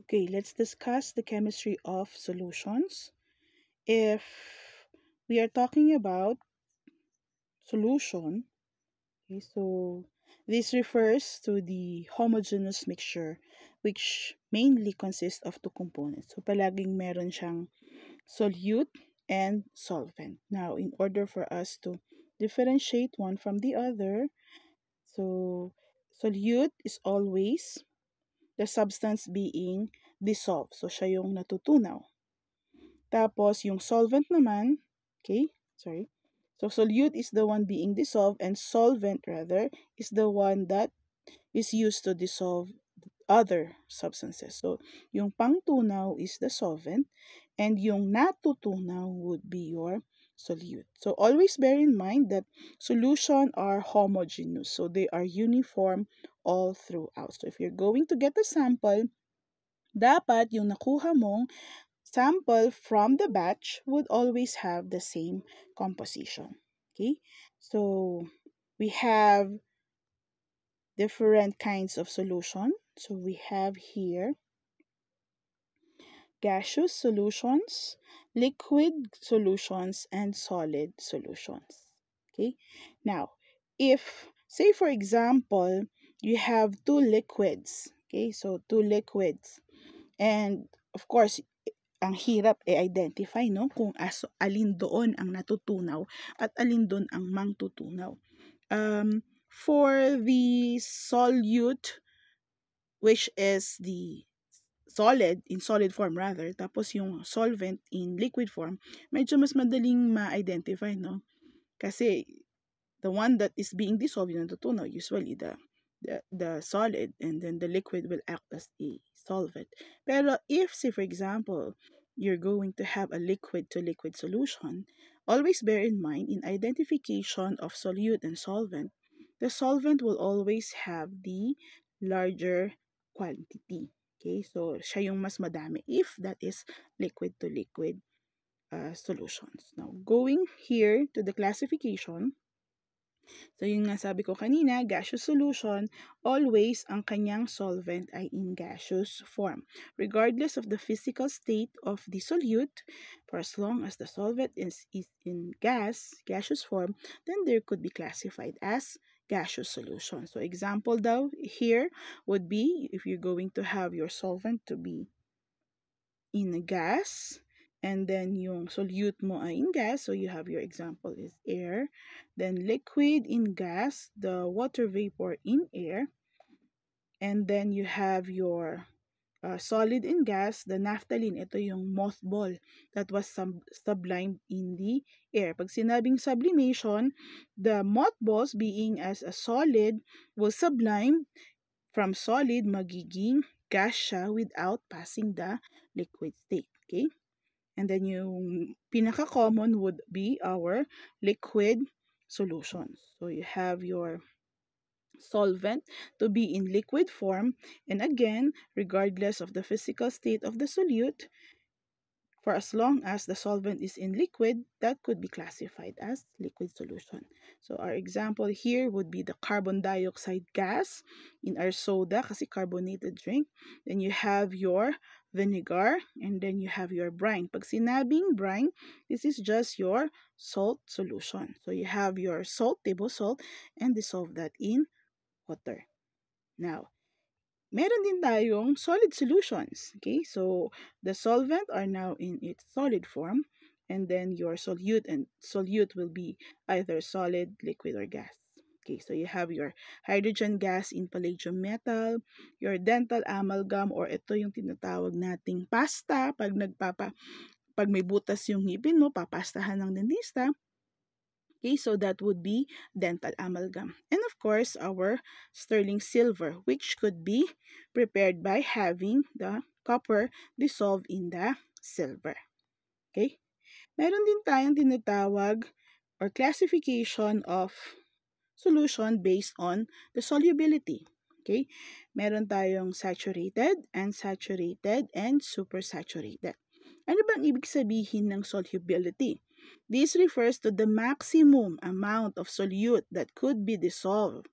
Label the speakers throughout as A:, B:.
A: Okay, let's discuss the chemistry of solutions. If we are talking about solution, okay, so this refers to the homogeneous mixture which mainly consists of two components. So palaging meron siyang solute and solvent. Now, in order for us to differentiate one from the other, so solute is always the substance being dissolved. So siya yung natutunaw. Tapos, yung solvent naman, okay, sorry. So, solute is the one being dissolved and solvent rather is the one that is used to dissolve other substances. So, yung pangtunaw is the solvent and yung natutunaw would be your solute. So, always bear in mind that solution are homogeneous. So, they are uniform all throughout. So, if you're going to get a sample, dapat yung nakuha mong sample from the batch would always have the same composition. Okay, so we have different kinds of solution. So we have here gaseous solutions, liquid solutions, and solid solutions. Okay, now if say for example you have two liquids, okay, so two liquids, and of course ang hirap i-identify, no, kung alin doon ang natutunaw at alin doon ang mangtutunaw. For the solute, which is the solid, in solid form rather, tapos yung solvent in liquid form, medyo mas madaling ma-identify, no? Kasi the one that is being dissolved, yung natutunaw, usually the solid, and then the liquid will act as a solvent. Pero if, say for example, you're going to have a liquid to liquid solution, always bear in mind in identification of solute and solvent, the solvent will always have the larger quantity. Okay, so siya yung mas madami if that is liquid to liquid solutions. Now, going here to the classification, so yung nga sabi ko kanina, gaseous solution, always ang kanyang solvent ay in gaseous form. Regardless of the physical state of the solute, for as long as the solvent is in gaseous form, then there could be classified as gaseous solution. So example daw here would be if you're going to have your solvent to be in a gas, and then yung solute mo ay in gas, so you have your example is air, then liquid in gas, the water vapor in air, and then you have your solid in gas, the naphthalene, ito yung mothball that was sublimed in the air. Pag sinabing sublimation, the mothballs being as a solid will sublime from solid, magiging gas siya without passing the liquid state. Okay? And then yung pinaka-common would be our liquid solutions. So you have your solvent to be in liquid form, and again, regardless of the physical state of the solute, for as long as the solvent is in liquid, that could be classified as liquid solution. So our example here would be the carbon dioxide gas in our soda kasi carbonated drink. Then you have your vinegar, and then you have your brine. Pag sinabing brine, this is just your salt solution. So you have your salt, table salt, and dissolve that in water. Now, meron din tayong solid solutions. Okay, so the solvent are now in its solid form, and then your solute will be either solid, liquid, or gas. Okay, so you have your hydrogen gas in palladium metal, your dental amalgam, or ito yung tinatawag nating pasta pag may butas yung ngipin mo, papastahan ng dentista. Okay, so that would be dental amalgam. And of course, our sterling silver, which could be prepared by having the copper dissolved in the silver. Okay? Meron din tayong tinatawag or classification of solution based on the solubility. Okay? Meron tayong saturated, unsaturated, and supersaturated. Ano bang ibig sabihin ng solubility? This refers to the maximum amount of solute that could be dissolved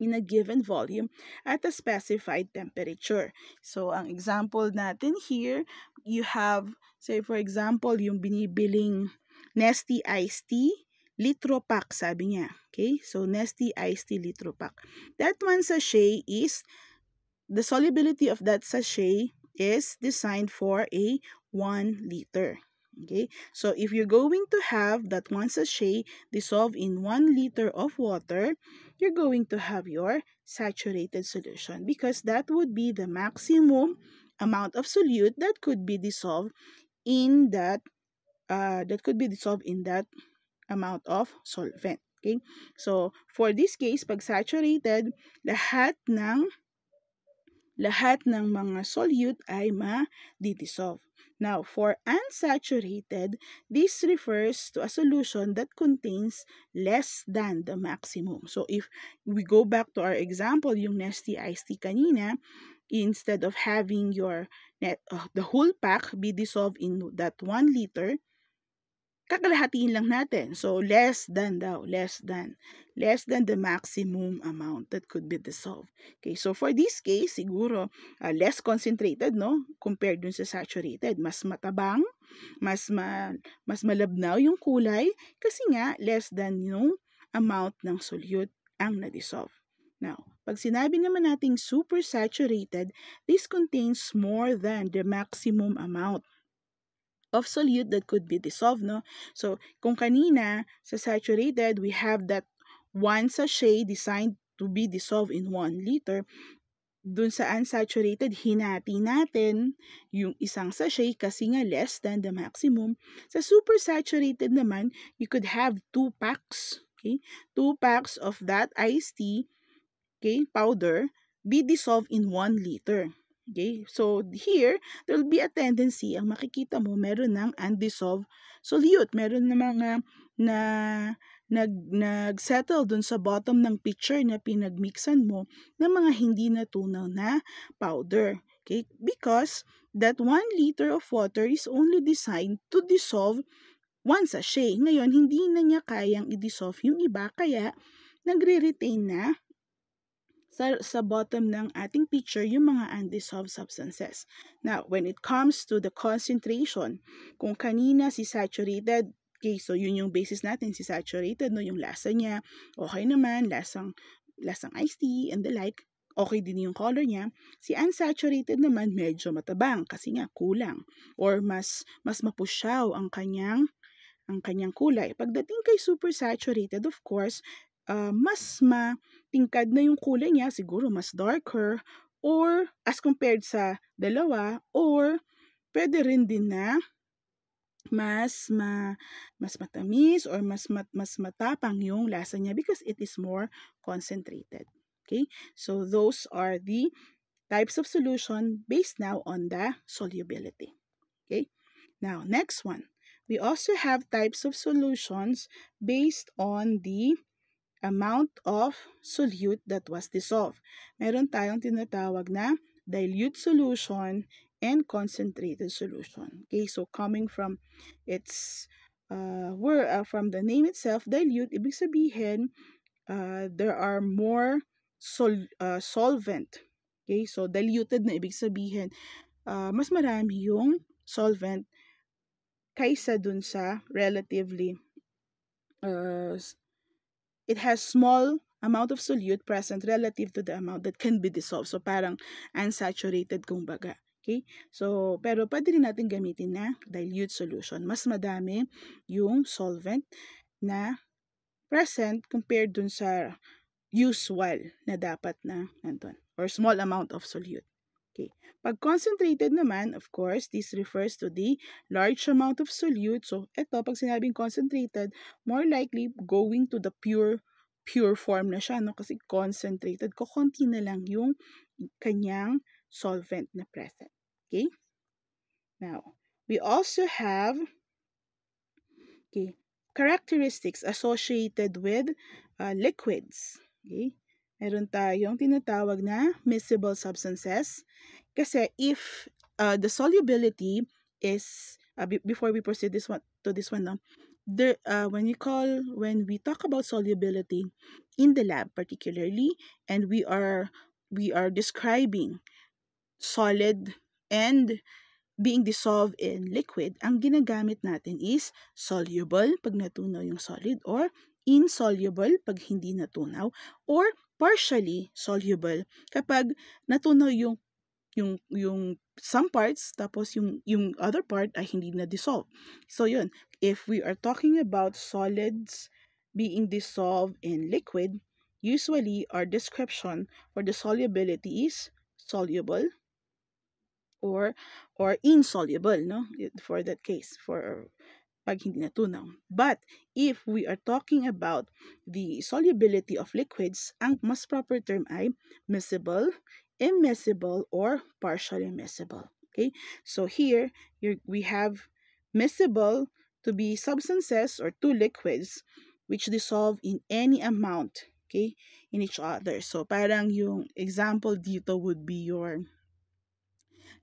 A: in a given volume at a specified temperature. So, ang example natin here, you have, say for example, yung binibiling Nestea Iced Tea, litro pack, sabi niya. Okay? So, Nestea Iced Tea litro pack. That one sachet is, the solubility of that sachet is designed for a 1 liter. Okay? So, if you're going to have that one sachet dissolved in 1 liter of water, you're going to have your saturated solution because that would be the maximum amount of solute that could be dissolved in that amount of solvent. Okay? So, for this case, pag saturated, lahat ng mga solute ay ma-dissolve. Now, for unsaturated, this refers to a solution that contains less than the maximum. So, if we go back to our example, yung Nestea Iced Tea kanina, instead of having the whole pack be dissolved in that 1 liter, kakalahatiin lang natin. So, less than the maximum amount that could be dissolved. Okay, so for this case, siguro, less concentrated, no? Compared dun sa saturated. Mas matabang, mas malabnaw yung kulay, kasi nga, less than yung amount ng solute ang na-dissolve. Now, pag sinabi naman nating super saturated, this contains more than the maximum amount of solute that could be dissolved, no? So, kung kanina, sa saturated, we have that one sachet designed to be dissolved in 1 liter. Dun sa unsaturated, hinati natin yung isang sachet kasi nga less than the maximum. Sa supersaturated naman, you could have 2 packs, okay? 2 packs of that iced tea, okay, powder, be dissolved in 1 liter. Okay? So, here, there will be a tendency, ang makikita mo, meron ng undissolved solute. Meron na mga nag-settle dun sa bottom ng pitcher na pinagmixan mo ng mga hindi natunaw na powder. Okay? Because that 1 liter of water is only designed to dissolve 1 sachet. Ngayon, hindi na niya kayang i-dissolve yung iba, kaya nagre-retain na sa bottom ng ating pitcher yung mga undissolved substances. Now, when it comes to the concentration, kung kanina si saturated, okay, so yun yung basis natin, si saturated, no, yung lasa niya, okay naman, lasang iced tea and the like, okay din yung color niya. Si unsaturated naman, medyo matabang kasi nga kulang or mas mapusyaw ang kanyang kulay. Pagdating kay supersaturated, of course, mas matingkad na yung kulay niya, siguro mas darker, or as compared sa dalawa, or pwede rin din na mas matamis or mas matapang yung lasa niya because it is more concentrated. Okay? So those are the types of solution based now on the solubility. Okay? Now, next one. We also have types of solutions based on the amount of solute that was dissolved. Meron tayong tinatawag na dilute solution and concentrated solution. Okay, so coming from from the name itself, dilute, ibig sabihin, there are more solvent. Okay, so diluted na ibig sabihin, mas marami yung solvent kaysa dun sa relatively it has small amount of solute present relative to the amount that can be dissolved. So, parang unsaturated kumbaga. Okay? So, pero pwede rin natin gamitin na dilute solution. Mas madami yung solvent na present compared dun sa usual na dapat na nandun or small amount of solute. Okay. Pag concentrated naman, of course, this refers to the large amount of solute. So, ito, pag sinabing concentrated, more likely going to the pure form na siya, no? Kasi concentrated, kukunti na lang yung kanyang solvent na present. Okay? Now, we also have characteristics associated with liquids. Okay? Meron tayong tinatawag na miscible substances. Kasi if the solubility is, before we proceed to this one, no, when we talk about solubility in the lab particularly, and we are describing solid and being dissolved in liquid, ang ginagamit natin is soluble pag natunaw yung solid, or insoluble pag hindi natunaw, or partially soluble kapag natunaw yung some parts, tapos yung other part ay hindi na dissolve. So yun, if we are talking about solids being dissolved in liquid, usually our description for the solubility is soluble or insoluble, no, for that case, for pag hindi natunaw. But if we are talking about the solubility of liquids, ang mas proper term ay miscible, immiscible, or partially miscible. Okay? So here, we have miscible to be substances or two liquids which dissolve in any amount, okay, in each other. So parang yung example dito would be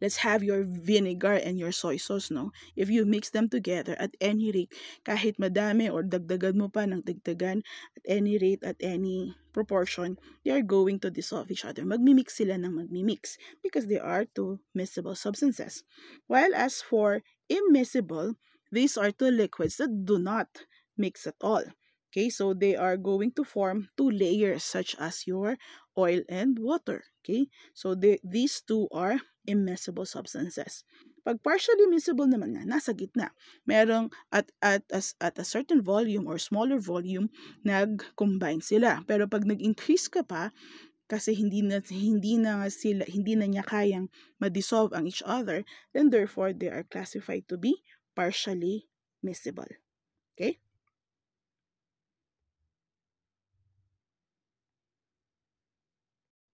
A: let's have your vinegar and your soy sauce, no? If you mix them together, at any rate, kahit madami or dagdagan mo pa ng dagdagan, at any rate, at any proportion, they are going to dissolve each other. Magmimix sila ng magmimix because they are two miscible substances. While as for immiscible, these are two liquids that do not mix at all. Okay, so they are going to form two layers such as your oil and water. Okay, so these two are immiscible substances. Pag partially miscible naman na, nasa gitna. Merong at a certain volume or smaller volume, nag-combine sila. Pero pag nag-increase ka pa, kasi hindi na niya kayang ma-dissolve ang each other, then therefore they are classified to be partially miscible. Okay?